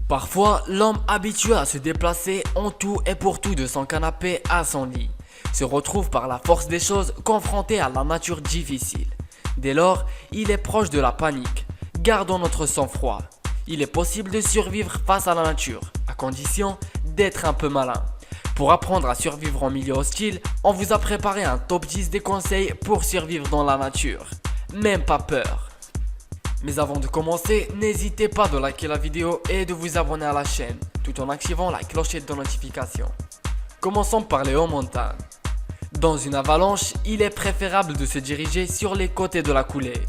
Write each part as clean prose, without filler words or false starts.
Parfois, l'homme habitué à se déplacer en tout et pour tout de son canapé à son lit se retrouve par la force des choses confronté à la nature difficile. Dès lors, il est proche de la panique. Gardons notre sang-froid. Il est possible de survivre face à la nature, à condition d'être un peu malin. Pour apprendre à survivre en milieu hostile, on vous a préparé un top 10 des conseils pour survivre dans la nature. Même pas peur. Mais avant de commencer, n'hésitez pas de liker la vidéo et de vous abonner à la chaîne, tout en activant la clochette de notification. Commençons par les hauts montagnes. Dans une avalanche, il est préférable de se diriger sur les côtés de la coulée.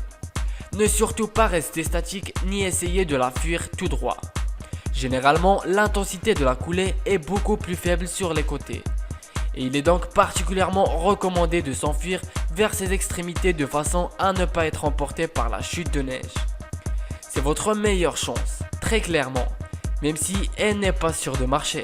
Ne surtout pas rester statique ni essayer de la fuir tout droit. Généralement, l'intensité de la coulée est beaucoup plus faible sur les côtés. Et il est donc particulièrement recommandé de s'enfuir vers ses extrémités de façon à ne pas être emporté par la chute de neige. C'est votre meilleure chance, très clairement, même si elle n'est pas sûre de marcher.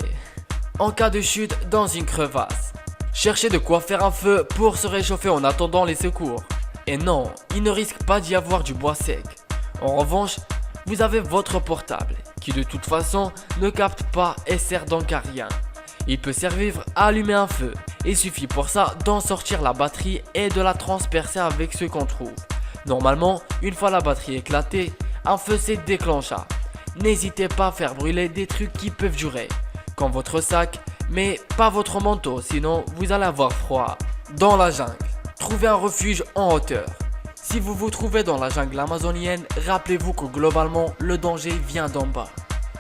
En cas de chute dans une crevasse, cherchez de quoi faire un feu pour se réchauffer en attendant les secours. Et non, il ne risque pas d'y avoir du bois sec. En revanche, vous avez votre portable, qui de toute façon ne capte pas et sert donc à rien. Il peut servir à allumer un feu. Il suffit pour ça d'en sortir la batterie et de la transpercer avec ce qu'on trouve. Normalement, une fois la batterie éclatée, un feu se déclencha. N'hésitez pas à faire brûler des trucs qui peuvent durer, comme votre sac, mais pas votre manteau, sinon vous allez avoir froid. Dans la jungle, trouvez un refuge en hauteur. Si vous vous trouvez dans la jungle amazonienne, rappelez-vous que globalement, le danger vient d'en bas.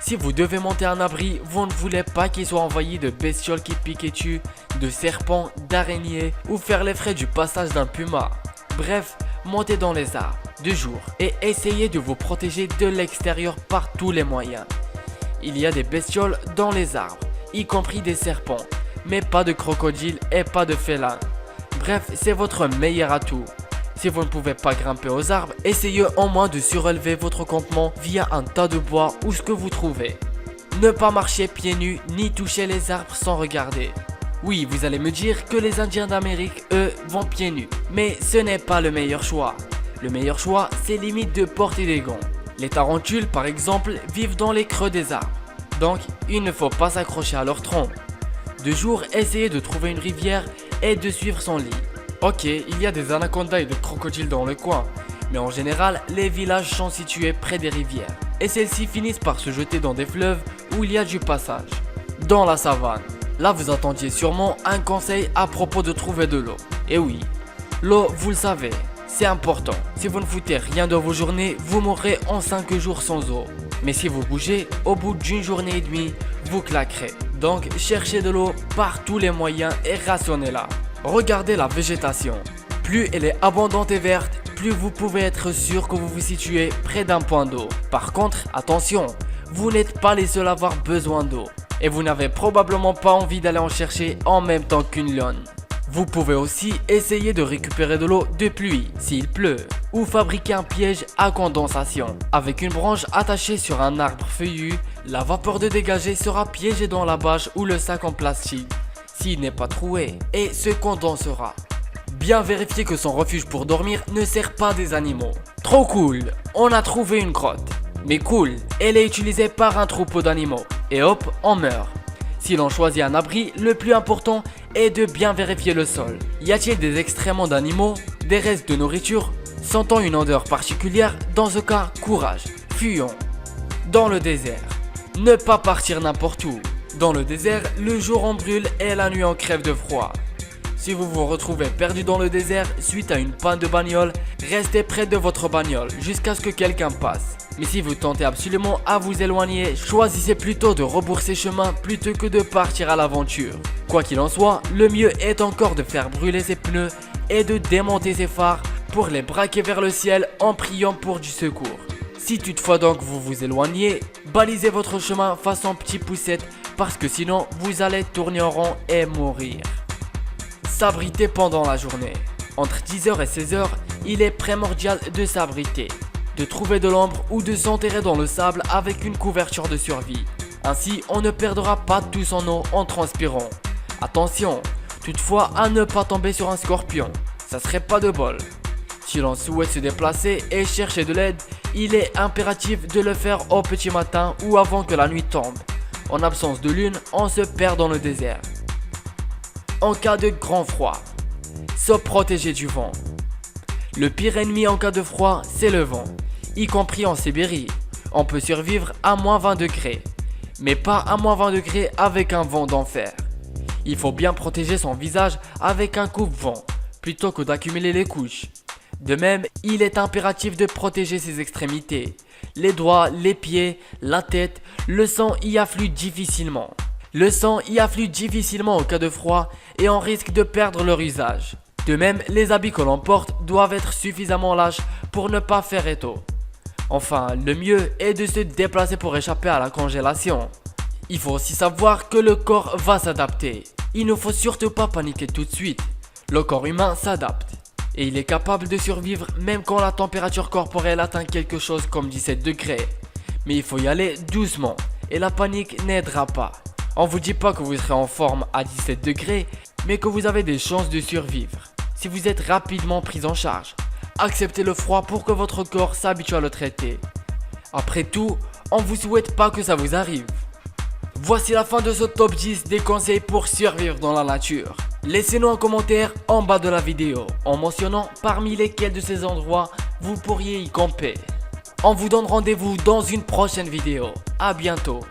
Si vous devez monter un abri, vous ne voulez pas qu'il soit envahi de bestioles qui piquent et tuent, de serpents, d'araignées ou faire les frais du passage d'un puma. Bref, montez dans les arbres de jour et essayez de vous protéger de l'extérieur par tous les moyens. Il y a des bestioles dans les arbres, y compris des serpents, mais pas de crocodiles et pas de félins. Bref, c'est votre meilleur atout. Si vous ne pouvez pas grimper aux arbres, essayez au moins de surélever votre campement via un tas de bois ou ce que vous trouvez. Ne pas marcher pieds nus ni toucher les arbres sans regarder. Oui, vous allez me dire que les Indiens d'Amérique, eux, vont pieds nus. Mais ce n'est pas le meilleur choix. Le meilleur choix, c'est limite de porter des gants. Les tarentules, par exemple, vivent dans les creux des arbres. Donc, il ne faut pas s'accrocher à leur tronc. De jour, essayez de trouver une rivière et de suivre son lit. Ok, il y a des anacondas et des crocodiles dans le coin, mais en général, les villages sont situés près des rivières, et celles-ci finissent par se jeter dans des fleuves où il y a du passage. Dans la savane, là vous attendiez sûrement un conseil à propos de trouver de l'eau. Et oui, l'eau, vous le savez, c'est important. Si vous ne foutez rien de vos journées, vous mourrez en 5 jours sans eau. Mais si vous bougez, au bout d'une journée et demie, vous claquerez. Donc cherchez de l'eau par tous les moyens et rationnez-la. Regardez la végétation. Plus elle est abondante et verte, plus vous pouvez être sûr que vous vous situez près d'un point d'eau. Par contre, attention, vous n'êtes pas les seuls à avoir besoin d'eau. Et vous n'avez probablement pas envie d'aller en chercher en même temps qu'une lionne. Vous pouvez aussi essayer de récupérer de l'eau de pluie s'il pleut, ou fabriquer un piège à condensation. Avec une branche attachée sur un arbre feuillu, la vapeur de dégagée sera piégée dans la bâche ou le sac en plastique, s'il n'est pas troué, et se condensera. Bien vérifier que son refuge pour dormir ne sert pas des animaux. Trop cool, on a trouvé une grotte. Mais cool, elle est utilisée par un troupeau d'animaux. Et hop, on meurt. Si l'on choisit un abri, le plus important est de bien vérifier le sol. Y a-t-il des excréments d'animaux, des restes de nourriture, sentant une odeur particulière? Dans ce cas, courage, fuyons. Dans le désert, ne pas partir n'importe où. Dans le désert, le jour on brûle et la nuit on crève de froid. Si vous vous retrouvez perdu dans le désert suite à une panne de bagnole, restez près de votre bagnole jusqu'à ce que quelqu'un passe. Mais si vous tentez absolument à vous éloigner, choisissez plutôt de rebourser chemin plutôt que de partir à l'aventure. Quoi qu'il en soit, le mieux est encore de faire brûler ses pneus et de démonter ses phares pour les braquer vers le ciel en priant pour du secours. Si toutefois donc vous vous éloignez, balisez votre chemin façon petit poussette parce que sinon vous allez tourner en rond et mourir. S'abriter pendant la journée. Entre 10h et 16h, il est primordial de s'abriter, de trouver de l'ombre ou de s'enterrer dans le sable avec une couverture de survie. Ainsi, on ne perdra pas tout son eau en transpirant. Attention, toutefois à ne pas tomber sur un scorpion, ça serait pas de bol. Si l'on souhaite se déplacer et chercher de l'aide, il est impératif de le faire au petit matin ou avant que la nuit tombe. En absence de lune, on se perd dans le désert. En cas de grand froid, se protéger du vent. Le pire ennemi en cas de froid, c'est le vent, y compris en Sibérie. On peut survivre à moins 20 degrés, mais pas à moins 20 degrés avec un vent d'enfer. Il faut bien protéger son visage avec un coupe-vent, plutôt que d'accumuler les couches. De même, il est impératif de protéger ses extrémités. Les doigts, les pieds, la tête, le sang y afflue difficilement. Le sang y afflue difficilement au cas de froid et on risque de perdre leur usage. De même, les habits que l'on porte doivent être suffisamment lâches pour ne pas faire étau. Enfin, le mieux est de se déplacer pour échapper à la congélation. Il faut aussi savoir que le corps va s'adapter. Il ne faut surtout pas paniquer tout de suite. Le corps humain s'adapte. Et il est capable de survivre même quand la température corporelle atteint quelque chose comme 17 degrés. Mais il faut y aller doucement et la panique n'aidera pas. On vous dit pas que vous serez en forme à 17 degrés, mais que vous avez des chances de survivre. Si vous êtes rapidement pris en charge, acceptez le froid pour que votre corps s'habitue à le traiter. Après tout, on vous souhaite pas que ça vous arrive. Voici la fin de ce top 10 des conseils pour survivre dans la nature. Laissez-nous un commentaire en bas de la vidéo en mentionnant parmi lesquels de ces endroits vous pourriez y camper. On vous donne rendez-vous dans une prochaine vidéo. À bientôt.